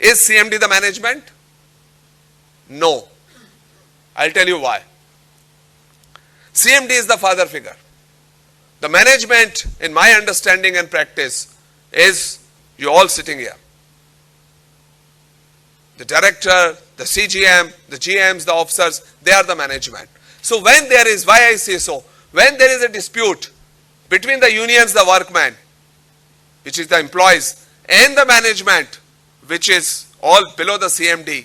Is CMD the management? No. I'll tell you why. CMD is the father figure. The management, in my understanding and practice, is you all sitting here. The director, the CGM, the GMs, the officers, they are the management. So when there is, why I say so, when there is a dispute between the unions, the workmen, which is the employees, and the management, which is all below the CMD,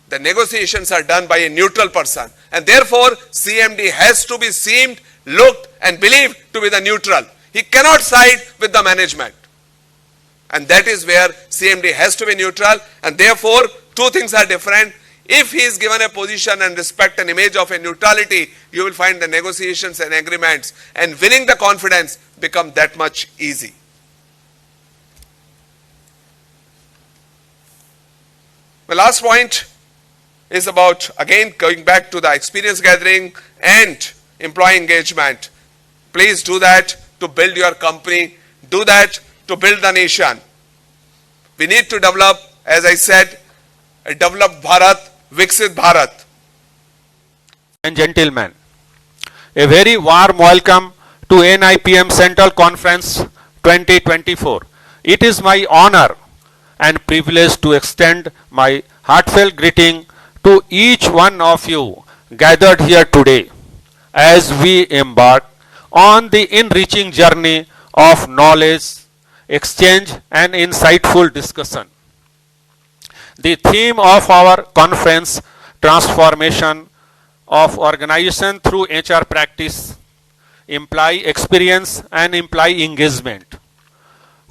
the negotiations are done by a neutral person, and therefore CMD has to be seen, looked and believed to be the neutral. He cannot side with the management, and that is where CMD has to be neutral, and therefore two things are different. If he is given a position and respect and image of a neutrality, you will find the negotiations and agreements and winning the confidence become that much easy. The last point is about, again, going back to the experience gathering and employee engagement. Please do that to build your company. Do that to build the nation. We need to develop, as I said, a developed Bharat, Viksit Bharat. And gentlemen, a very warm welcome to NIPM Central Conference 2024. It is my honor and privilege to extend my heartfelt greeting to each one of you gathered here today as we embark on the enriching journey of knowledge, exchange and insightful discussion. The theme of our conference, Transformation of Organization through HR Practice, Employee Experience and Employee Engagement,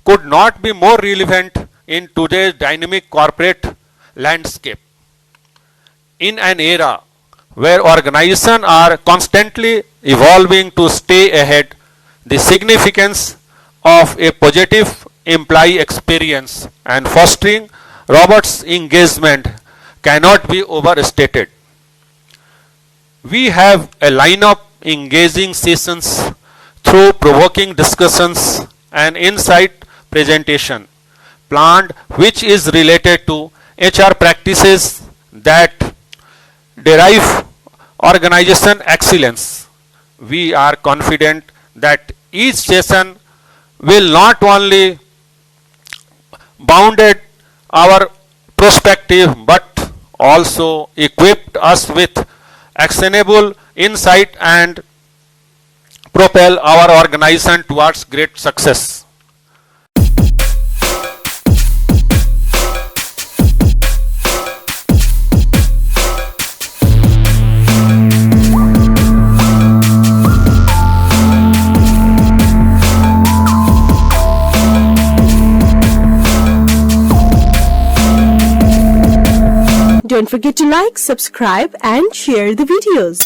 could not be more relevant in today's dynamic corporate landscape. In an era where organizations are constantly evolving to stay ahead, the significance of a positive employee experience and fostering robust engagement cannot be overstated. We have a lineup engaging sessions through provoking discussions and insight presentation planned, which is related to HR practices that derive organization excellence. We are confident that each session will not only bounded our perspective but also equipped us with actionable insight and propel our organization towards great success. Don't forget to like, subscribe and share the videos.